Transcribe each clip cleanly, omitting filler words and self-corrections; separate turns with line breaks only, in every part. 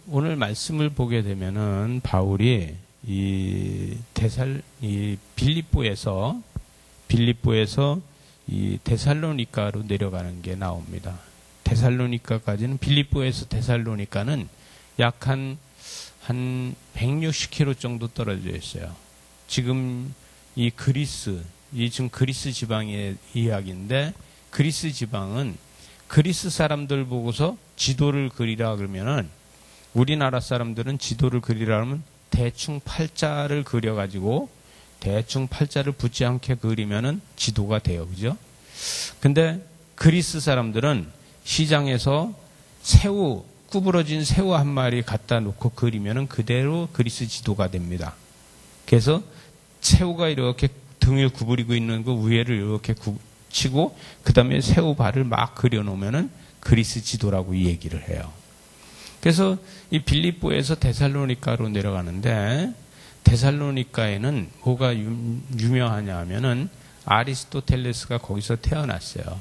오늘 말씀을 보게 되면은 바울이 이 빌립보에서 이 데살로니가로 내려가는 게 나옵니다. 데살로니가까지는 빌립보에서 데살로니가는 약 한 160km 정도 떨어져 있어요. 지금 이 지금 그리스 지방의 이야기인데, 그리스 지방은 그리스 사람들 보고서 지도를 그리라 그러면은, 우리나라 사람들은 지도를 그리라 하면 대충 팔자를 그려가지고 대충 팔자를 붙지 않게 그리면은 지도가 돼요. 그죠? 근데 그리스 사람들은 시장에서 구부러진 새우 한 마리 갖다 놓고 그리면은 그대로 그리스 지도가 됩니다. 그래서 새우가 이렇게 등을 구부리고 있는 그 위에를 이렇게 치고 그 다음에 새우 발을 막 그려놓으면은 그리스 지도라고 이 얘기를 해요. 그래서 이 빌립보에서 데살로니가로 내려가는데, 데살로니가에는 뭐가 유명하냐 하면은 아리스토텔레스가 거기서 태어났어요.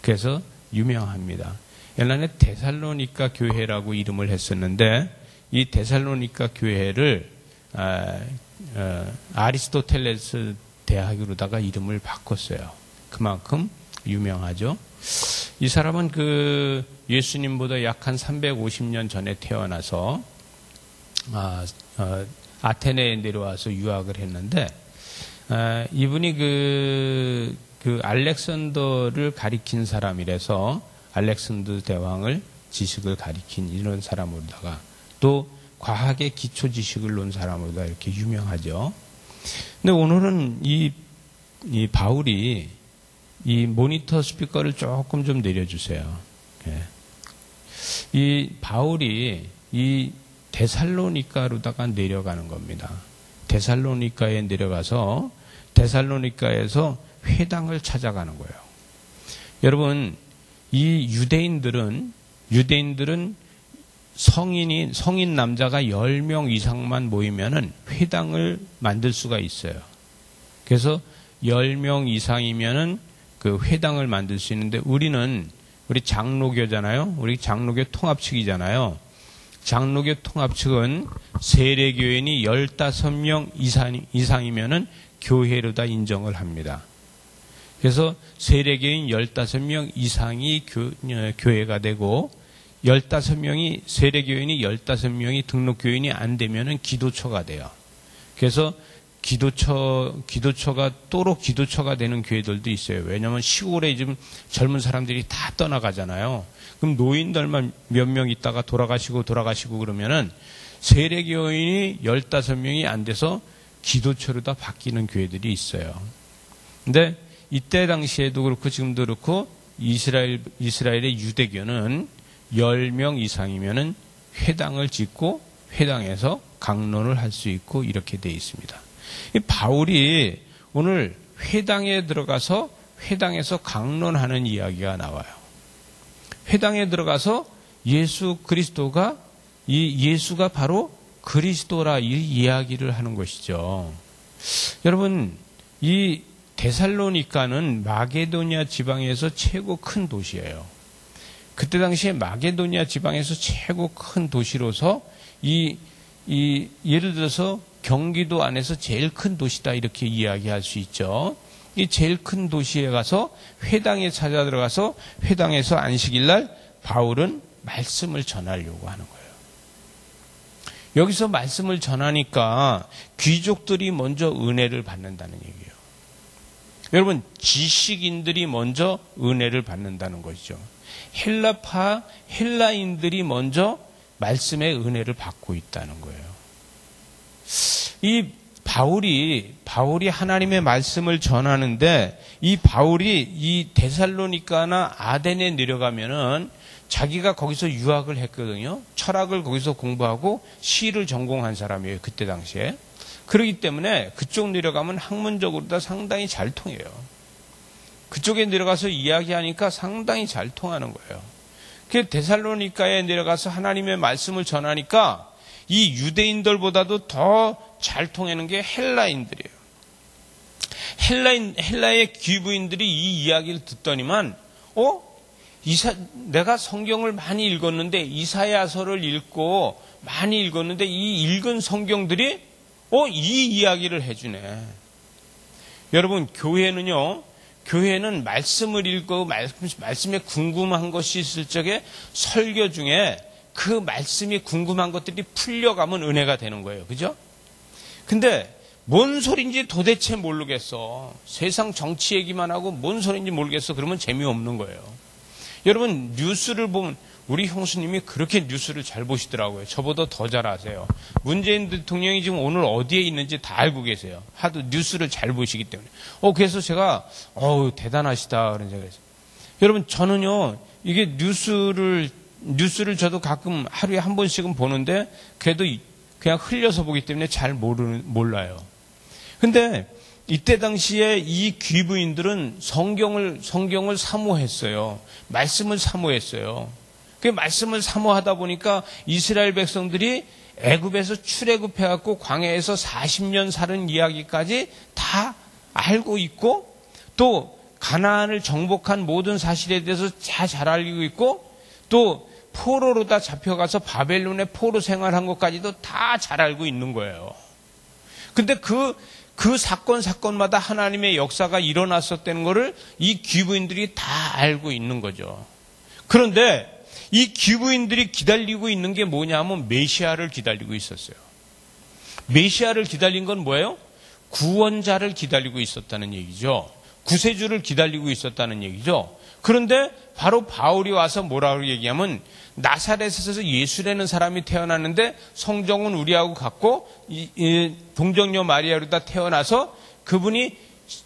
그래서 유명합니다. 옛날에 데살로니가 교회라고 이름을 했었는데, 이 데살로니가 교회를 아리스토텔레스 대학으로다가 이름을 바꿨어요. 그만큼 유명하죠. 이 사람은 예수님보다 약 한 350년 전에 태어나서 아테네에 내려와서 유학을 했는데, 이분이 알렉산더를 가리킨 사람이라서 알렉산더 대왕을 지식을 가리킨 이런 사람으로다가, 또 과학의 기초 지식을 놓은 사람으로다 이렇게 유명하죠. 근데 오늘은 이 바울이 이 모니터 스피커를 조금 좀 내려주세요. 예. 이 바울이 이 데살로니가로다가 내려가는 겁니다. 데살로니가에 내려가서 데살로니가에서 회당을 찾아가는 거예요. 여러분, 이 유대인들은 성인 남자가 10명 이상만 모이면은 회당을 만들 수가 있어요. 그래서 10명 이상이면은 그 회당을 만들 수 있는데, 우리 장로교잖아요. 우리 장로교 통합측이잖아요. 장로교 통합측은 세례교인이 15명 이상이면은 교회로 다 인정을 합니다. 그래서 세례교인 15명 이상이 교회가 되고, 세례교인이 15명이 등록교인이 안 되면은 기도처가 돼요. 그래서 기도처가 되는 교회들도 있어요. 왜냐하면 시골에 지금 젊은 사람들이 다 떠나가잖아요. 그럼 노인들만 몇 명 있다가 돌아가시고 그러면은 세례교인이 15명이 안 돼서 기도처로 다 바뀌는 교회들이 있어요. 근데 이때 당시에도 그렇고 지금도 그렇고 이스라엘의 유대교는 10명 이상이면은 회당을 짓고 회당에서 강론을 할 수 있고 이렇게 돼 있습니다. 바울이 오늘 회당에 들어가서 회당에서 강론하는 이야기가 나와요. 회당에 들어가서 예수가 바로 그리스도라 이 이야기를 하는 것이죠. 여러분, 이 데살로니가는 마게도니아 지방에서 최고 큰 도시예요. 그때 당시에 마게도니아 지방에서 최고 큰 도시로서 예를 들어서 경기도 안에서 제일 큰 도시다 이렇게 이야기할 수 있죠. 이 제일 큰 도시에 가서 회당에 찾아 들어가서 회당에서 안식일날 바울은 말씀을 전하려고 하는 거예요. 여기서 말씀을 전하니까 귀족들이 먼저 은혜를 받는다는 얘기예요. 여러분, 지식인들이 먼저 은혜를 받는다는 것이죠. 헬라인들이 먼저 말씀의 은혜를 받고 있다는 거예요. 이 바울이 하나님의 말씀을 전하는데, 이 바울이 이 데살로니가나 아덴에 내려가면은 자기가 거기서 유학을 했거든요. 철학을 거기서 공부하고 시를 전공한 사람이에요. 그때 당시에. 그렇기 때문에 그쪽 내려가면 학문적으로 다 상당히 잘 통해요. 그쪽에 내려가서 이야기하니까 상당히 잘 통하는 거예요. 그 데살로니가에 내려가서 하나님의 말씀을 전하니까 이 유대인들보다도 더 잘 통하는 게 헬라인들이에요. 헬라의 귀부인들이 이 이야기를 듣더니만, 내가 성경을 많이 읽었는데, 이사야서를 읽고 많이 읽었는데, 이 읽은 성경들이, 이 이야기를 해주네. 여러분, 교회는 말씀을 읽고 말씀에 궁금한 것이 있을 적에 설교 중에 그 말씀이 궁금한 것들이 풀려가면 은혜가 되는 거예요. 그죠? 근데 뭔 소린지 도대체 모르겠어. 세상 정치 얘기만 하고 뭔 소린지 모르겠어. 그러면 재미없는 거예요. 여러분, 뉴스를 보면 우리 형수님이 그렇게 뉴스를 잘 보시더라고요. 저보다 더 잘 아세요. 문재인 대통령이 지금 오늘 어디에 있는지 다 알고 계세요. 하도 뉴스를 잘 보시기 때문에. 그래서 제가 대단하시다 그런 생각을 했어요. 여러분, 저는요, 이게 뉴스를 저도 가끔 하루에 한 번씩은 보는데 그래도 그냥 흘려서 보기 때문에 잘 몰라요. 근데 이때 당시에 이 귀부인들은 성경을 사모했어요. 말씀을 사모했어요. 그 말씀을 사모하다 보니까 이스라엘 백성들이 애굽에서 출애굽해갖고 광야에서 40년 살은 이야기까지 다 알고 있고, 또 가나안을 정복한 모든 사실에 대해서 잘 알고 있고, 또 포로로 다 잡혀가서 바벨론에 포로 생활한 것까지도 다 잘 알고 있는 거예요. 근데 그 사건마다 하나님의 역사가 일어났었다는 것을 이 귀부인들이 다 알고 있는 거죠. 그런데 이 귀부인들이 기다리고 있는 게 뭐냐면 메시아를 기다리고 있었어요. 메시아를 기다린 건 뭐예요? 구원자를 기다리고 있었다는 얘기죠. 구세주를 기다리고 있었다는 얘기죠. 그런데 바로 바울이 와서 뭐라고 얘기하면, 나사렛에서 예수라는 사람이 태어났는데 성정은 우리하고 같고 동정녀 마리아로다 태어나서 그분이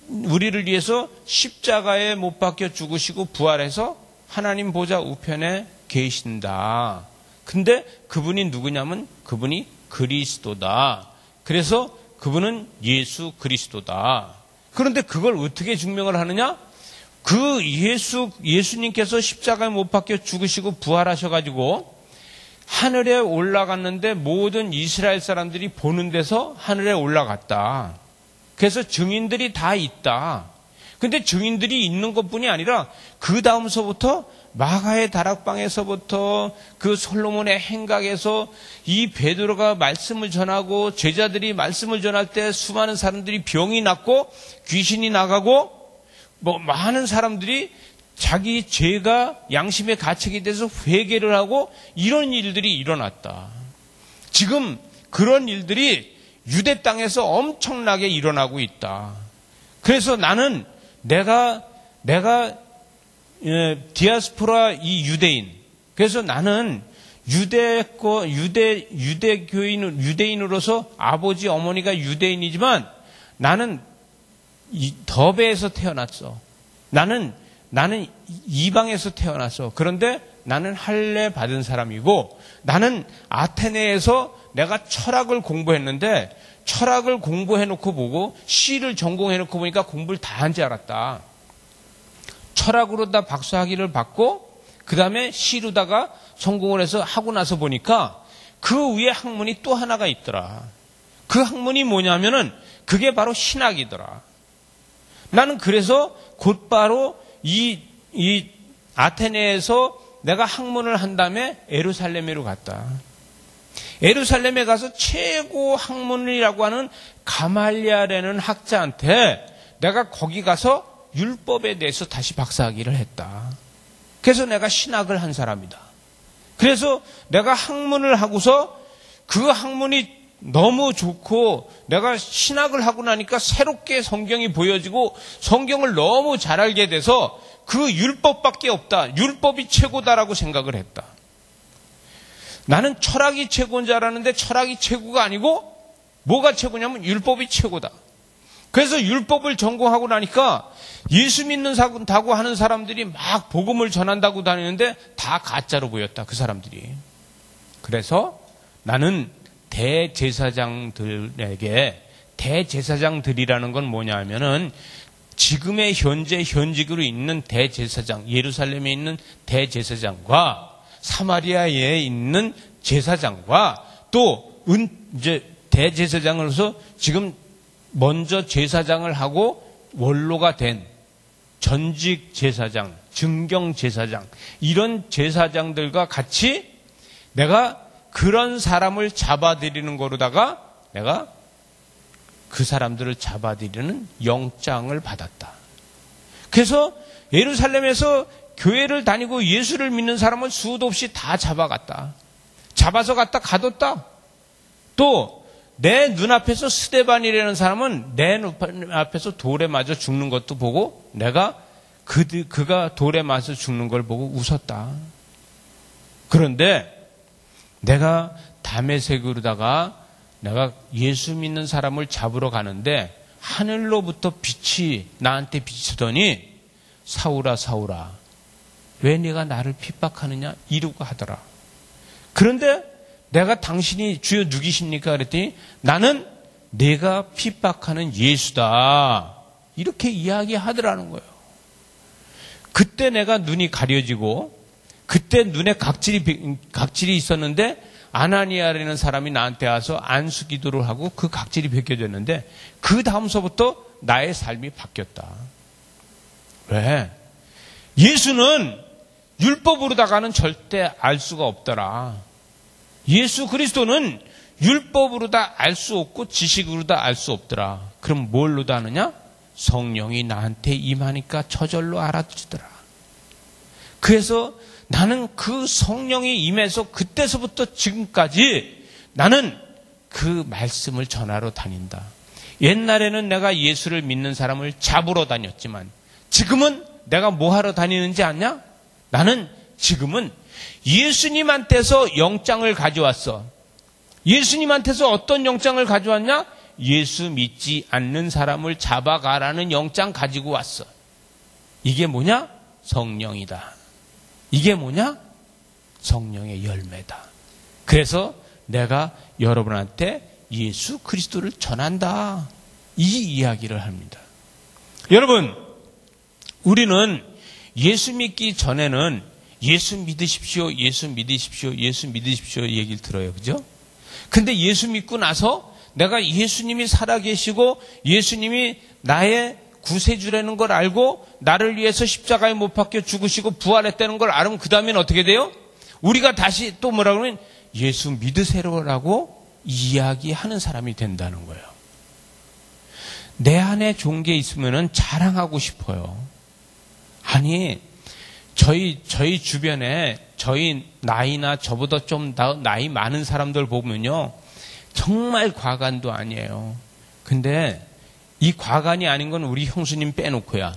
우리를 위해서 십자가에 못 박혀 죽으시고 부활해서 하나님 보좌 우편에 계신다. 근데 그분이 누구냐면 그분이 그리스도다. 그래서 그분은 예수 그리스도다. 그런데 그걸 어떻게 증명을 하느냐? 그 예수님께서 십자가에 못 박혀 죽으시고 부활하셔가지고 하늘에 올라갔는데 모든 이스라엘 사람들이 보는 데서 하늘에 올라갔다. 그래서 증인들이 다 있다. 근데 증인들이 있는 것뿐이 아니라 그 다음서부터 마가의 다락방에서부터 그 솔로몬의 행각에서 이 베드로가 말씀을 전하고 제자들이 말씀을 전할 때 수많은 사람들이 병이 낫고 귀신이 나가고 많은 사람들이 자기 죄가 양심의 가책에 대해서 회개를 하고 이런 일들이 일어났다. 지금 그런 일들이 유대 땅에서 엄청나게 일어나고 있다. 그래서 나는 내가 디아스포라 이 유대인. 그래서 나는 유대인으로서 아버지 어머니가 유대인이지만 나는 더베에서 태어났어. 나는 이방에서 태어났어. 그런데 나는 할례 받은 사람이고, 나는 아테네에서 내가 철학을 공부했는데, 철학을 공부해놓고 보고 시를 전공해놓고 보니까 공부를 다 한 줄 알았다. 철학으로 다 박사학위를 받고 그 다음에 시로다가 전공을 해서 하고 나서 보니까 그 위에 학문이 또 하나가 있더라. 그 학문이 뭐냐면은 그게 바로 신학이더라. 나는 그래서 곧바로 이 아테네에서 내가 학문을 한 다음에 예루살렘으로 갔다. 예루살렘에 가서 최고 학문이라고 하는 가말리알이라는 학자한테 내가 거기 가서 율법에 대해서 다시 박사학위를 했다. 그래서 내가 신학을 한 사람이다. 그래서 내가 학문을 하고서 그 학문이 너무 좋고 내가 신학을 하고 나니까 새롭게 성경이 보여지고 성경을 너무 잘 알게 돼서 그 율법밖에 없다. 율법이 최고다라고 생각을 했다. 나는 철학이 최고인 줄 알았는데 철학이 최고가 아니고 뭐가 최고냐면 율법이 최고다. 그래서 율법을 전공하고 나니까 예수 믿는다고 하는 사람들이 막 복음을 전한다고 다니는데 다 가짜로 보였다. 그 사람들이. 그래서 나는 대제사장들이라는 건 뭐냐 하면은 지금의 현직으로 있는 대제사장, 예루살렘에 있는 대제사장과 사마리아에 있는 제사장과 또 이제 대제사장으로서 지금 먼저 제사장을 하고 원로가 된 전직 제사장, 증경 제사장, 이런 제사장들과 같이 내가 그런 사람을 잡아들이는 거로다가 내가 그 사람들을 잡아들이는 영장을 받았다. 그래서 예루살렘에서 교회를 다니고 예수를 믿는 사람을 수도 없이 다 잡아갔다. 잡아서 갖다 가뒀다. 또 내 눈앞에서 스데반이라는 사람은 내 눈앞에서 돌에 맞아 죽는 것도 보고 내가 그가 돌에 맞아 죽는 걸 보고 웃었다. 그런데 내가 다메섹으로다가 내가 예수 믿는 사람을 잡으러 가는데 하늘로부터 빛이 나한테 비치더니 사울아 사울아 왜 네가 나를 핍박하느냐 이러고 하더라. 그런데 내가 당신이 주여 누구십니까? 그랬더니 나는 내가 핍박하는 예수다. 이렇게 이야기하더라는 거예요. 그때 내가 눈이 가려지고 그때 눈에 각질이 있었는데 아나니아라는 사람이 나한테 와서 안수 기도를 하고 그 각질이 벗겨졌는데 그 다음서부터 나의 삶이 바뀌었다. 왜? 예수는 율법으로다가는 절대 알 수가 없더라. 예수 그리스도는 율법으로 다 알 수 없고 지식으로 다 알 수 없더라. 그럼 뭘로 다 아느냐? 성령이 나한테 임하니까 저절로 알아주더라. 그래서 나는 그 성령이 임해서 그때서부터 지금까지 나는 그 말씀을 전하러 다닌다. 옛날에는 내가 예수를 믿는 사람을 잡으러 다녔지만 지금은 내가 뭐 하러 다니는지 아냐? 나는 지금은 예수님한테서 영장을 가져왔어. 예수님한테서 어떤 영장을 가져왔냐? 예수 믿지 않는 사람을 잡아가라는 영장 가지고 왔어. 이게 뭐냐? 성령이다. 이게 뭐냐? 성령의 열매다. 그래서 내가 여러분한테 예수 그리스도를 전한다. 이 이야기를 합니다. 여러분, 우리는 예수 믿기 전에는 예수 믿으십시오, 예수 믿으십시오, 예수 믿으십시오 얘기를 들어요. 그죠? 근데 예수 믿고 나서 내가 예수님이 살아계시고 예수님이 나의 구세주라는 걸 알고 나를 위해서 십자가에 못 박혀 죽으시고 부활했다는 걸 알으면 그 다음엔 어떻게 돼요? 우리가 다시 또 뭐라 그러면 예수 믿으세요라고 이야기하는 사람이 된다는 거예요. 내 안에 좋은 게 있으면은 자랑하고 싶어요. 아니, 저희 주변에 저희 나이나 저보다 좀 나이 많은 사람들 보면요. 정말 과간도 아니에요. 근데 이 과간이 아닌 건 우리 형수님 빼놓고야.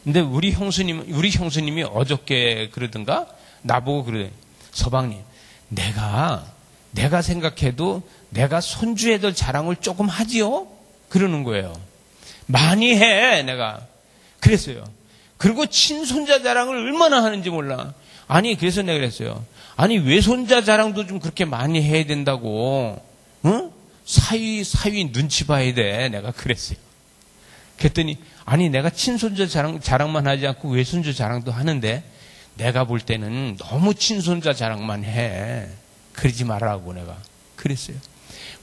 근데 우리 형수님이 어저께 그러던가 나보고 그래. 서방님, 내가 생각해도 내가 손주 애들 자랑을 조금 하지요? 그러는 거예요. 많이 해, 내가. 그랬어요. 그리고 친손자 자랑을 얼마나 하는지 몰라. 아니, 그래서 내가 그랬어요. 아니, 외손자 자랑도 좀 그렇게 많이 해야 된다고. 응? 사위 눈치 봐야 돼. 내가 그랬어요. 그랬더니, 아니, 내가 친손자 자랑만 하지 않고 외손자 자랑도 하는데, 내가 볼 때는 너무 친손자 자랑만 해. 그러지 말라고 내가 그랬어요.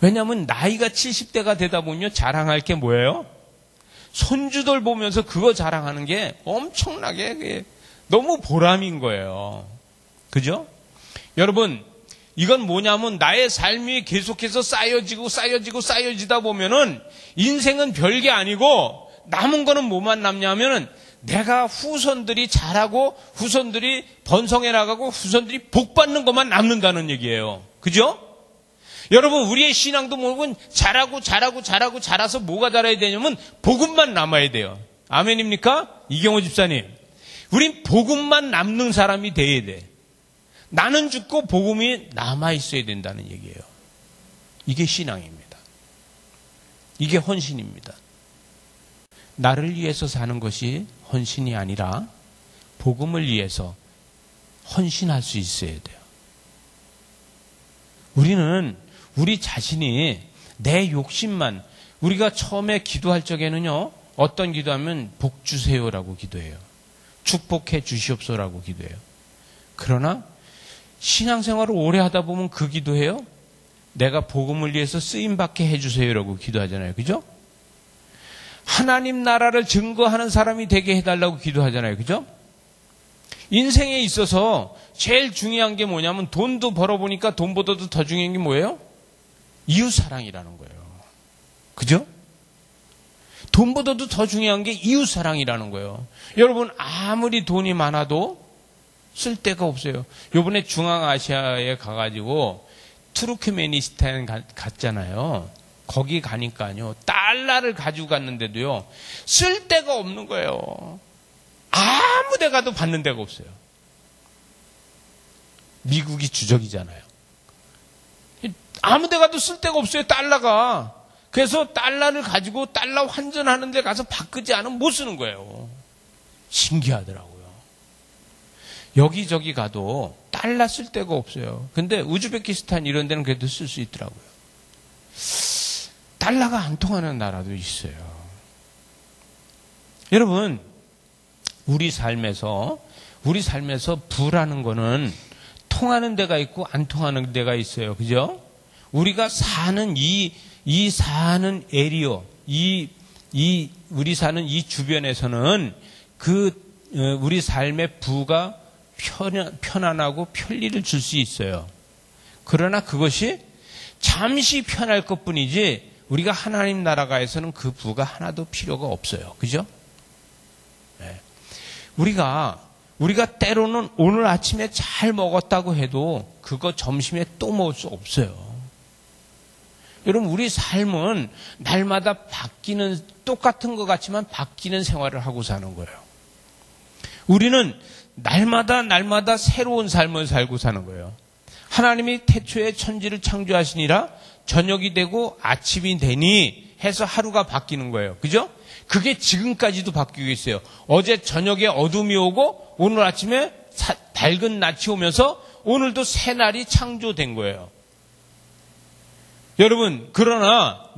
왜냐하면 나이가 70대가 되다 보면 자랑할 게 뭐예요? 손주들 보면서 그거 자랑하는 게 엄청나게 너무 보람인 거예요. 그죠? 여러분, 이건 뭐냐면 나의 삶이 계속해서 쌓여지다 보면은 인생은 별게 아니고 남은 거는 뭐만 남냐면은 내가 후손들이 잘하고 후손들이 번성해 나가고 후손들이 복 받는 것만 남는다는 얘기예요. 그죠? 여러분, 우리의 신앙도 뭐고 자라서 뭐가 자라야 되냐면 복음만 남아야 돼요. 아멘입니까? 이경호 집사님. 우린 복음만 남는 사람이 돼야 돼. 나는 죽고 복음이 남아 있어야 된다는 얘기예요. 이게 신앙입니다. 이게 헌신입니다. 나를 위해서 사는 것이 헌신이 아니라 복음을 위해서 헌신할 수 있어야 돼요. 우리는 우리 자신이 내 욕심만, 우리가 처음에 기도할 적에는요, 어떤 기도하면 복 주세요라고 기도해요. 축복해 주시옵소라고 기도해요. 그러나 신앙생활을 오래 하다 보면 그 기도해요. 내가 복음을 위해서 쓰임받게 해주세요라고 기도하잖아요. 그죠? 하나님 나라를 증거하는 사람이 되게 해달라고 기도하잖아요. 그죠? 인생에 있어서 제일 중요한 게 뭐냐면 돈도 벌어보니까 돈보다도 더 중요한 게 뭐예요? 이웃사랑이라는 거예요. 그죠? 돈보다도 더 중요한 게 이웃사랑이라는 거예요. 여러분 아무리 돈이 많아도 쓸데가 없어요. 요번에 중앙아시아에 가가지고 투르크메니스탄 갔잖아요. 거기 가니까요. 달러를 가지고 갔는데도요. 쓸데가 없는 거예요. 아무 데 가도 받는 데가 없어요. 미국이 주적이잖아요. 아무 데 가도 쓸데가 없어요. 달러가. 그래서 달러를 가지고 달러 환전하는 데 가서 바꾸지 않으면 못 쓰는 거예요. 신기하더라고요. 여기저기 가도 달러 쓸 데가 없어요. 근데 우즈베키스탄 이런 데는 그래도 쓸 수 있더라고요. 달러가 안 통하는 나라도 있어요. 여러분, 우리 삶에서 부라는 거는 통하는 데가 있고 안 통하는 데가 있어요. 그죠? 우리가 사는 사는 에리어, 우리 사는 이 주변에서는 우리 삶의 부가 편안하고 편리를 줄 수 있어요. 그러나 그것이 잠시 편할 것 뿐이지 우리가 하나님 나라가에서는 그 부가 하나도 필요가 없어요. 그죠? 네. 우리가 때로는 오늘 아침에 잘 먹었다고 해도 그거 점심에 또 먹을 수 없어요. 여러분, 우리 삶은 날마다 똑같은 것 같지만 바뀌는 생활을 하고 사는 거예요. 우리는 날마다 새로운 삶을 살고 사는 거예요. 하나님이 태초에 천지를 창조하시니라 저녁이 되고 아침이 되니 해서 하루가 바뀌는 거예요. 그죠? 그게 지금까지도 바뀌고 있어요. 어제 저녁에 어둠이 오고 오늘 아침에 밝은 낯이 오면서 오늘도 새 날이 창조된 거예요. 여러분, 그러나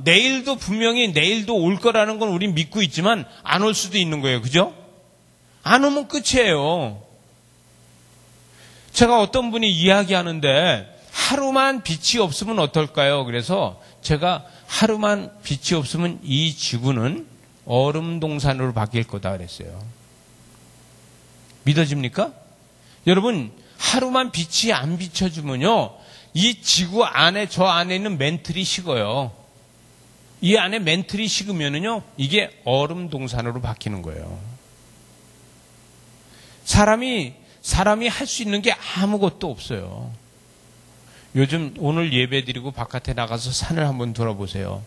분명히 내일도 올 거라는 건 우린 믿고 있지만 안 올 수도 있는 거예요. 그죠? 안 오면 끝이에요. 제가 어떤 분이 이야기하는데 하루만 빛이 없으면 어떨까요? 그래서 제가 하루만 빛이 없으면 이 지구는 얼음 동산으로 바뀔 거다 그랬어요. 믿어집니까? 여러분, 하루만 빛이 안 비춰주면요, 이 지구 안에, 저 안에 있는 멘틀이 식어요. 이 안에 멘틀이 식으면은요, 이게 얼음 동산으로 바뀌는 거예요. 사람이 할 수 있는 게 아무것도 없어요. 요즘 오늘 예배 드리고 바깥에 나가서 산을 한번 돌아보세요.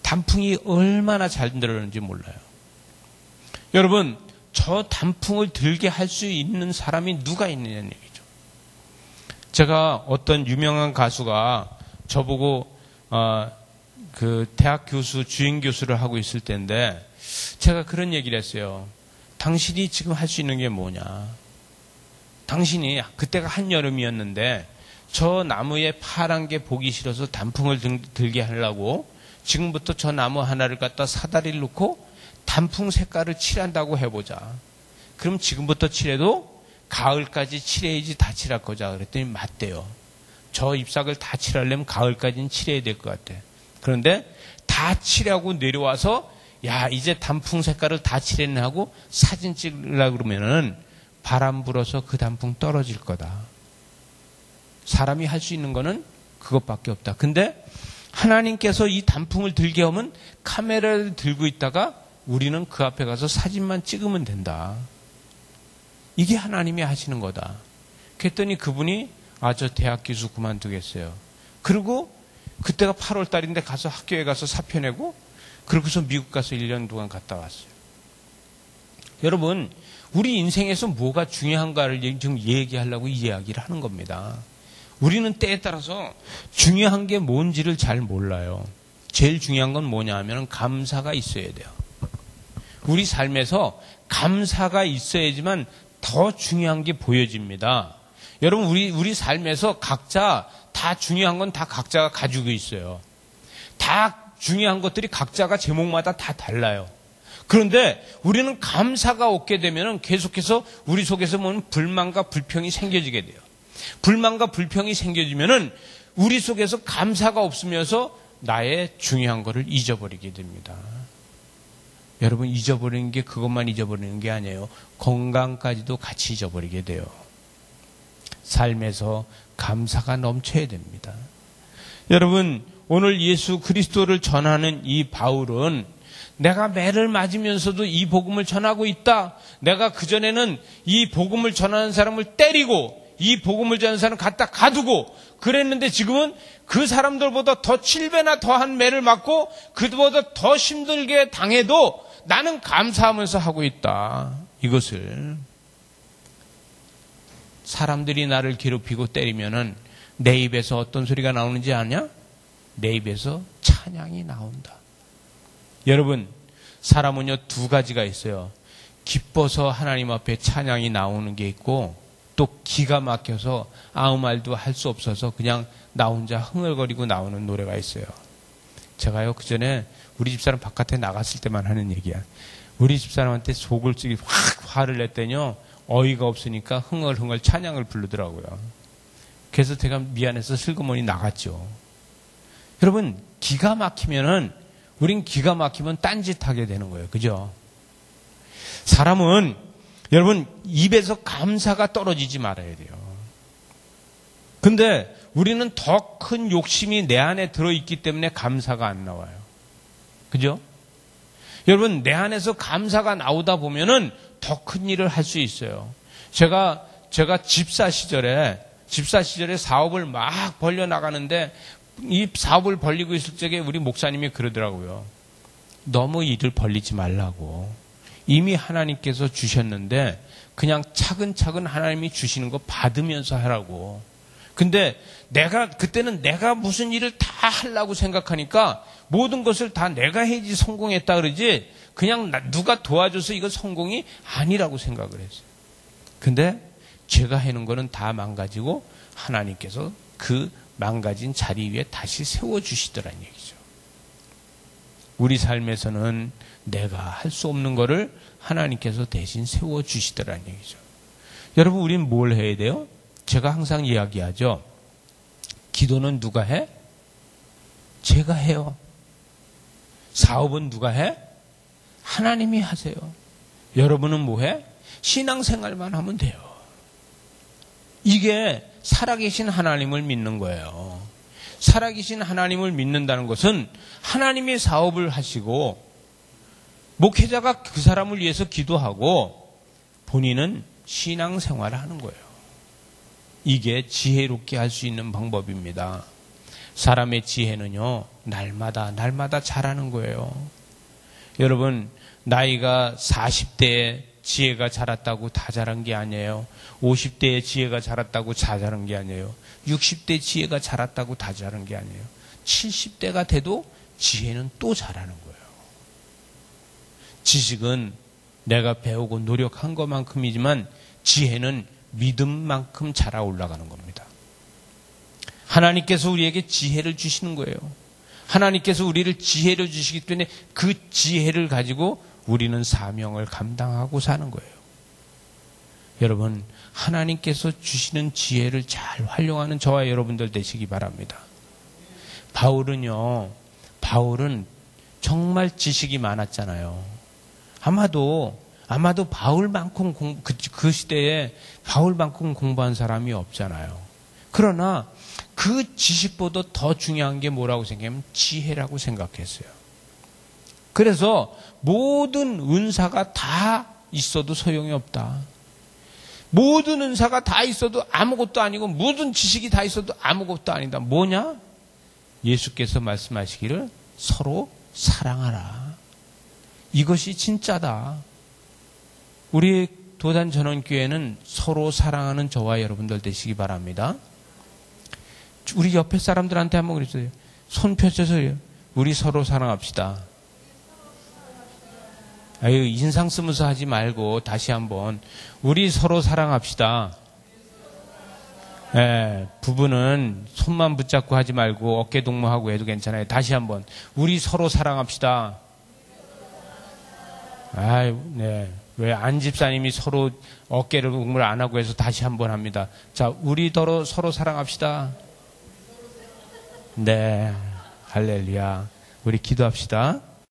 단풍이 얼마나 잘 들었는지 몰라요. 여러분, 저 단풍을 들게 할 수 있는 사람이 누가 있느냐는 얘기죠. 제가 어떤 유명한 가수가 저보고 대학 교수, 주임 교수를 하고 있을 때인데 제가 그런 얘기를 했어요. 당신이 지금 할 수 있는 게 뭐냐? 당신이 그때가 한여름이었는데 저 나무에 파란 게 보기 싫어서 단풍을 들게 하려고 지금부터 저 나무 하나를 갖다 사다리를 놓고 단풍 색깔을 칠한다고 해보자. 그럼 지금부터 칠해도 가을까지 칠해야지 다 칠할 거자. 그랬더니 맞대요. 저 잎사귀를 다 칠하려면 가을까지는 칠해야 될 것 같아. 그런데 다 칠하고 내려와서 야, 이제 단풍 색깔을 다 칠했네 하고 사진 찍으려고 그러면은 바람 불어서 그 단풍 떨어질 거다. 사람이 할 수 있는 거는 그것밖에 없다. 근데 하나님께서 이 단풍을 들게 하면 카메라를 들고 있다가 우리는 그 앞에 가서 사진만 찍으면 된다. 이게 하나님이 하시는 거다. 그랬더니 그분이 저 대학 교수 그만두겠어요. 그리고 그때가 8월 달인데 가서 학교에 가서 사표 내고 그러고서 미국 가서 1년 동안 갔다 왔어요. 여러분, 우리 인생에서 뭐가 중요한가를 지금 얘기하려고 이 이야기를 하는 겁니다. 우리는 때에 따라서 중요한 게 뭔지를 잘 몰라요. 제일 중요한 건 뭐냐 하면 감사가 있어야 돼요. 우리 삶에서 감사가 있어야지만 더 중요한 게 보여집니다. 여러분, 우리 삶에서 각자 다 중요한 건 다 각자가 가지고 있어요. 다 중요한 것들이 각자가 제목마다 다 달라요. 그런데 우리는 감사가 없게 되면 계속해서 우리 속에서 보면 불만과 불평이 생겨지게 돼요. 불만과 불평이 생겨지면은 우리 속에서 감사가 없으면서 나의 중요한 거를 잊어버리게 됩니다. 여러분, 잊어버리는 게 그것만 잊어버리는 게 아니에요. 건강까지도 같이 잊어버리게 돼요. 삶에서 감사가 넘쳐야 됩니다. 여러분, 오늘 예수 그리스도를 전하는 이 바울은 내가 매를 맞으면서도 이 복음을 전하고 있다. 내가 그전에는 이 복음을 전하는 사람을 때리고 이 복음을 전하는 사람을 갖다 가두고 그랬는데 지금은 그 사람들보다 더 7배나 더한 매를 맞고 그보다 더 힘들게 당해도 나는 감사하면서 하고 있다. 이것을 사람들이 나를 괴롭히고 때리면은 내 입에서 어떤 소리가 나오는지 아냐? 내 입에서 찬양이 나온다. 여러분, 사람은요, 두 가지가 있어요. 기뻐서 하나님 앞에 찬양이 나오는 게 있고 또 기가 막혀서 아무 말도 할 수 없어서 그냥 나 혼자 흥얼거리고 나오는 노래가 있어요. 제가요, 그전에 우리 집사람 바깥에 나갔을 때만 하는 얘기야. 우리 집사람한테 속을 쓰기 확 화를 냈더니요, 어이가 없으니까 흥얼흥얼 찬양을 부르더라고요. 그래서 제가 미안해서 슬그머니 나갔죠. 여러분, 기가 막히면은, 우린 기가 막히면 딴짓하게 되는 거예요. 그죠? 사람은, 여러분, 입에서 감사가 떨어지지 말아야 돼요. 근데 우리는 더 큰 욕심이 내 안에 들어있기 때문에 감사가 안 나와요. 그죠? 여러분, 내 안에서 감사가 나오다 보면은 더 큰 일을 할 수 있어요. 제가 집사 시절에 사업을 막 벌려나가는데 이 사업을 벌리고 있을 적에 우리 목사님이 그러더라고요. 너무 일을 벌리지 말라고. 이미 하나님께서 주셨는데 그냥 차근차근 하나님이 주시는 거 받으면서 하라고. 근데 그때는 내가 무슨 일을 다 하려고 생각하니까 모든 것을 다 내가 해야지 성공했다 그러지 그냥 누가 도와줘서 이거 성공이 아니라고 생각을 했어요. 근데 제가 해놓은 거는 다 망가지고 하나님께서 그 망가진 자리 위에 다시 세워주시더란 얘기죠. 우리 삶에서는 내가 할 수 없는 거를 하나님께서 대신 세워주시더란 얘기죠. 여러분, 우린 뭘 해야 돼요? 제가 항상 이야기하죠. 기도는 누가 해? 제가 해요. 사업은 누가 해? 하나님이 하세요. 여러분은 뭐 해? 신앙생활만 하면 돼요. 이게 살아계신 하나님을 믿는 거예요. 살아계신 하나님을 믿는다는 것은 하나님이 사업을 하시고 목회자가 그 사람을 위해서 기도하고 본인은 신앙생활을 하는 거예요. 이게 지혜롭게 할 수 있는 방법입니다. 사람의 지혜는요, 날마다 자라는 거예요. 여러분, 나이가 40대에 지혜가 자랐다고 다 자란 게 아니에요. 50대에 지혜가 자랐다고 다 자란 게 아니에요. 60대 지혜가 자랐다고 다 자란 게 아니에요. 70대가 돼도 지혜는 또 자라는 거예요. 지식은 내가 배우고 노력한 것만큼이지만 지혜는 믿음만큼 자라 올라가는 겁니다. 하나님께서 우리에게 지혜를 주시는 거예요. 하나님께서 우리를 지혜를 주시기 때문에 그 지혜를 가지고 우리는 사명을 감당하고 사는 거예요. 여러분, 하나님께서 주시는 지혜를 잘 활용하는 저와 여러분들 되시기 바랍니다. 바울은 정말 지식이 많았잖아요. 아마도 바울만큼 그 시대에 바울만큼 공부한 사람이 없잖아요. 그러나 그 지식보다 더 중요한 게 뭐라고 생각하면 지혜라고 생각했어요. 그래서 모든 은사가 다 있어도 소용이 없다. 모든 은사가 다 있어도 아무것도 아니고 모든 지식이 다 있어도 아무것도 아니다. 뭐냐? 예수께서 말씀하시기를 서로 사랑하라. 이것이 진짜다. 우리 도단전원교회는 서로 사랑하는 저와 여러분들 되시기 바랍니다. 우리 옆에 사람들한테 한번 그랬어요. 손 펴셔서요. 우리 서로 사랑합시다. 아유, 인상 쓰면서 하지 말고 다시 한번 우리 서로 사랑합시다. 예, 부부는 손만 붙잡고 하지 말고 어깨 동무하고 해도 괜찮아요. 다시 한번 우리 서로 사랑합시다. 아유, 네. 왜 안 집사님이 서로 어깨를 동무를 안 하고 해서 다시 한번 합니다. 자, 우리 서로 사랑합시다. 네, 할렐루야. 우리 기도합시다.